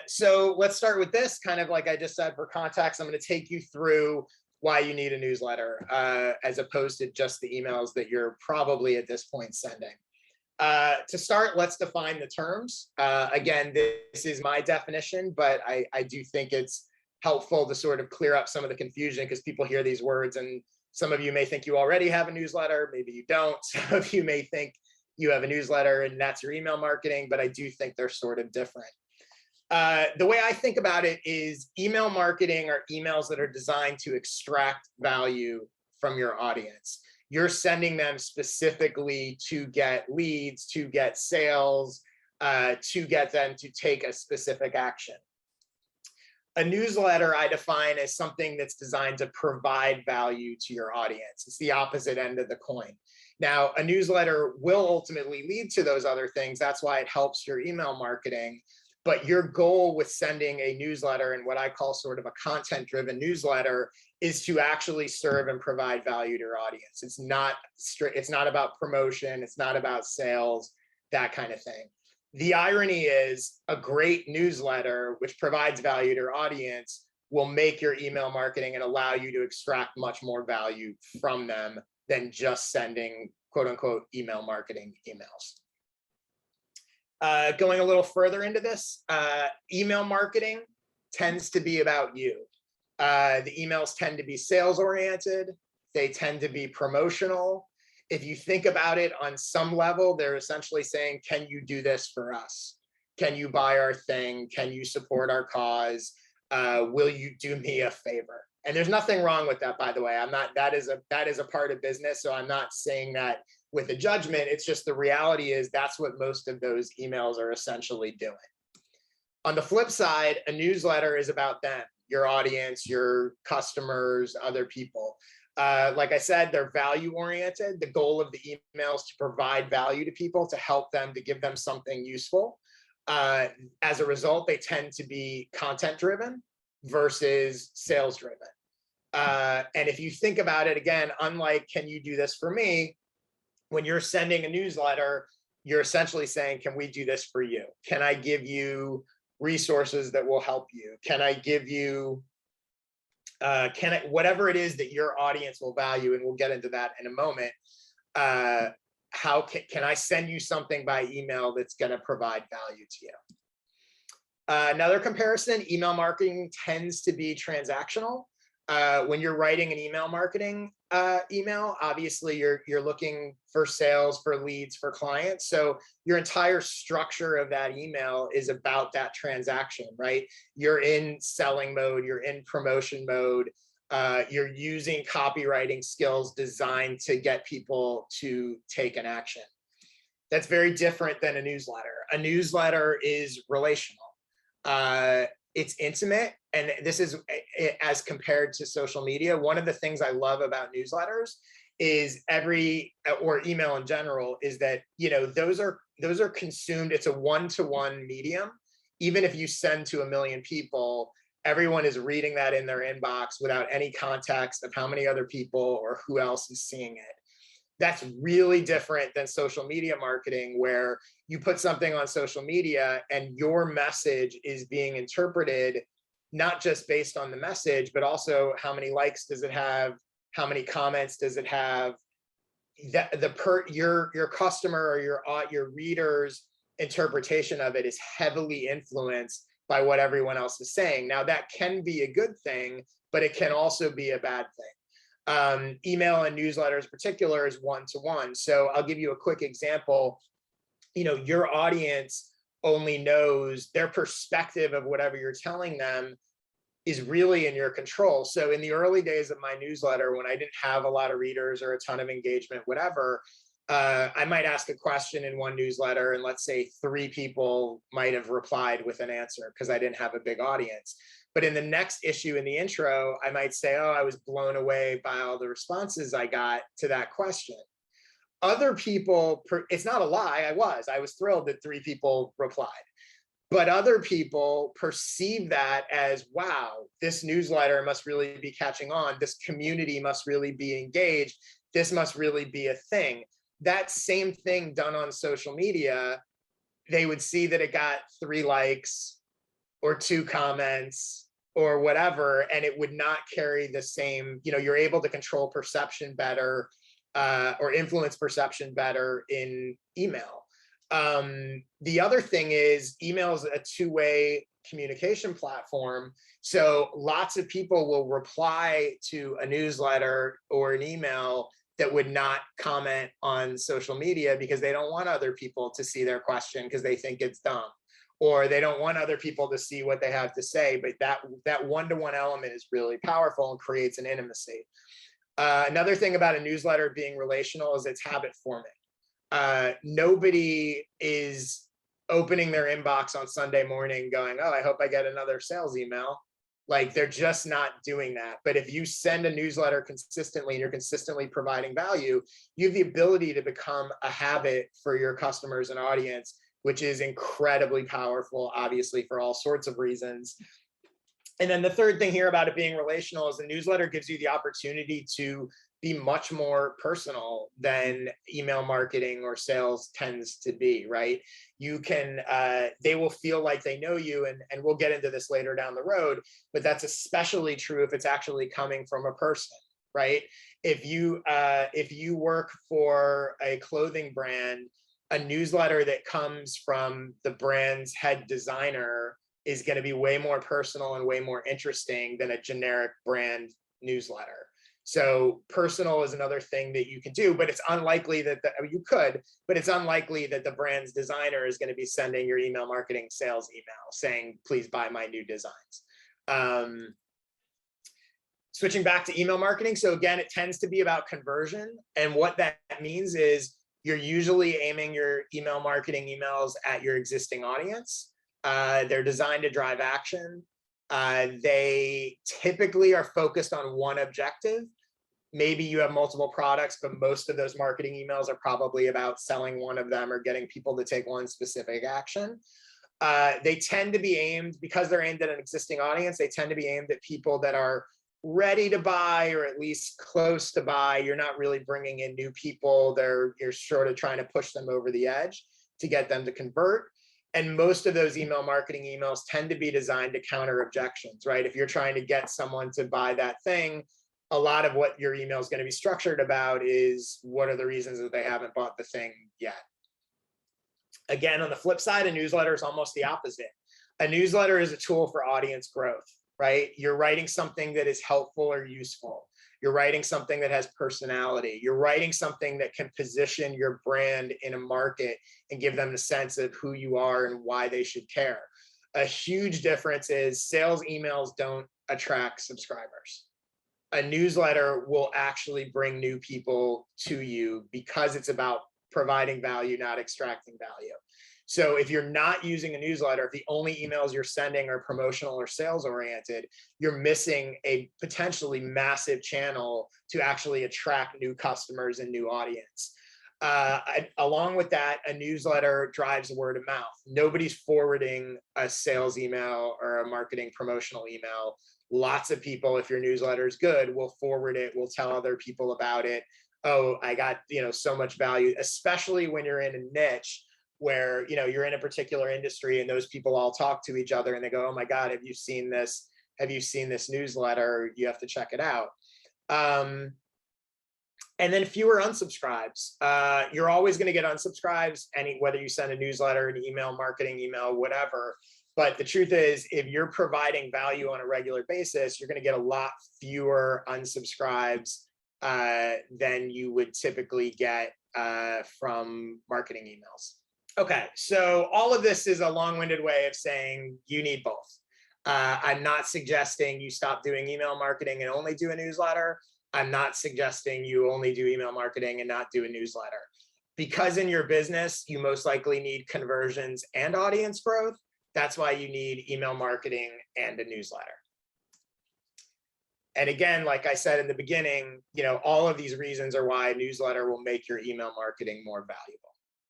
So let's start with this, kind of like I just said, for context. I'm going to take you through why you need a newsletter, as opposed to just the emails that you're probably at this point sending. To start, let's define the terms. Again, this is my definition, but I do think it's helpful to sort of clear up some of the confusion, because people hear these words and some of you may think you already have a newsletter, maybe you don't. Some of you may think you have a newsletter and that's your email marketing, but I do think they're sort of different. The way I think about it is email marketing are emails that are designed to extract value from your audience. You're sending them specifically to get leads, to get sales, to get them to take a specific action. A newsletter I define as something that's designed to provide value to your audience. It's the opposite end of the coin. Now, a newsletter will ultimately lead to those other things. That's why it helps your email marketing. But your goal with sending a newsletter, and what I call sort of a content-driven newsletter, is to actually serve and provide value to your audience. It's not about promotion. It's not about sales, that kind of thing. The irony is a great newsletter, which provides value to your audience, will make your email marketing and allow you to extract much more value from them than just sending quote unquote email marketing emails. Going a little further into this, email marketing tends to be about you. The emails tend to be sales oriented. They tend to be promotional. If you think about it on some level, they're essentially saying, can you do this for us? Can you buy our thing? Can you support our cause? Will you do me a favor? And there's nothing wrong with that, by the way. That is a part of business. So I'm not saying that with a judgment. It's just the reality is that's what most of those emails are essentially doing. On the flip side, a newsletter is about them, your audience, your customers, other people. Like I said, they're value oriented. The goal of the email is to provide value to people, to help them, to give them something useful. As a result, they tend to be content driven versus sales driven. And if you think about it, again, unlike can you do this for me, when you're sending a newsletter, you're essentially saying, can we do this for you? Can I give you resources that will help you? Can I give you whatever it is that your audience will value, and we'll get into that in a moment. How can I send you something by email that's going to provide value to you? Another comparison, email marketing tends to be transactional. When you're writing an email marketing email, obviously you're looking for sales, for leads, for clients. So your entire structure of that email is about that transaction, right? You're in selling mode, you're in promotion mode, you're using copywriting skills designed to get people to take an action. That's very different than a newsletter. A newsletter is relational. It's intimate, and this is as compared to social media. One of the things I love about newsletters is or email in general, is that, you know, those are consumed. It's a one-to-one medium. Even if you send to 1 million people, everyone is reading that in their inbox without any context of how many other people or who else is seeing it. That's really different than social media marketing, where you put something on social media and your message is being interpreted not just based on the message, but also how many likes does it have, how many comments does it have. Your customer or your reader's interpretation of it is heavily influenced by what everyone else is saying. Now, that can be a good thing, but it can also be a bad thing. Email and newsletters in particular is one-to-one. So I'll give you a quick example. You know, your audience only knows their perspective of whatever you're telling them is really in your control. So in the early days of my newsletter, when I didn't have a lot of readers or a ton of engagement, whatever, I might ask a question in one newsletter, and let's say 3 people might have replied with an answer because I didn't have a big audience. But in the next issue, in the intro, I might say, oh, I was blown away by all the responses I got to that question. Other people, it's not a lie, I was thrilled that 3 people replied. But other people perceive that as, wow, this newsletter must really be catching on. This community must really be engaged. This must really be a thing. That same thing done on social media, they would see that it got 3 likes, or 2 comments or whatever, and it would not carry the same, you're able to control perception better, or influence perception better in email. The other thing is email is a 2-way communication platform. So lots of people will reply to a newsletter or an email that would not comment on social media because they don't want other people to see their question because they think it's dumb, or they don't want other people to see what they have to say. But that one-to-one element is really powerful and creates an intimacy. Another thing about a newsletter being relational is it's habit forming. Nobody is opening their inbox on Sunday morning going, oh, I hope I get another sales email. Like, they're just not doing that. But if you send a newsletter consistently and you're consistently providing value, you have the ability to become a habit for your customers and audience, which is incredibly powerful, obviously, for all sorts of reasons. And then the third thing here about it being relational is the newsletter gives you the opportunity to be much more personal than email marketing or sales tends to be, right? You can, they will feel like they know you, and we'll get into this later down the road, but that's especially true if it's actually coming from a person, right? If you work for a clothing brand, a newsletter that comes from the brand's head designer is going to be way more personal and way more interesting than a generic brand newsletter. So personal is another thing that you can do, but it's unlikely that it's unlikely that the brand's designer is going to be sending your email marketing sales email saying, please buy my new designs. Switching back to email marketing. So again, it tends to be about conversion. And what that means is you're usually aiming your email marketing emails at your existing audience. They're designed to drive action. They typically are focused on one objective. Maybe you have multiple products, but most of those marketing emails are probably about selling one of them or getting people to take one specific action. They tend to be aimed, because they're aimed at an existing audience, they tend to be aimed at people that are ready to buy or at least close to buy. You're not really bringing in new people. You're sort of trying to push them over the edge to get them to convert. And most of those email marketing emails tend to be designed to counter objections, right? If you're trying to get someone to buy that thing, a lot of what your email is going to be structured about is what are the reasons that they haven't bought the thing yet. Again, on the flip side, a newsletter is almost the opposite. A newsletter is a tool for audience growth, right? You're writing something that is helpful or useful. You're writing something that has personality. You're writing something that can position your brand in a market and give them a sense of who you are and why they should care. A huge difference is sales emails don't attract subscribers. A newsletter will actually bring new people to you because it's about providing value, not extracting value. So if you're not using a newsletter, if the only emails you're sending are promotional or sales oriented, you're missing a potentially massive channel to actually attract new customers and new audience. Along with that, a newsletter drives word of mouth. Nobody's forwarding a sales email or a marketing promotional email. Lots of people, if your newsletter is good, will forward it, will tell other people about it. Oh, I got, so much value, especially when you're in a niche where, you're in a particular industry and those people all talk to each other and they go, oh my God, have you seen this? Have you seen this newsletter? You have to check it out. And then fewer unsubscribes. You're always going to get unsubscribes, whether you send a newsletter, an email, marketing email, whatever. But the truth is, if you're providing value on a regular basis, you're going to get a lot fewer unsubscribes than you would typically get from marketing emails. Okay, so all of this is a long-winded way of saying you need both. I'm not suggesting you stop doing email marketing and only do a newsletter. I'm not suggesting you only do email marketing and not do a newsletter. Because in your business, you most likely need conversions and audience growth. That's why you need email marketing and a newsletter. And again, like I said in the beginning, all of these reasons are why a newsletter will make your email marketing more valuable.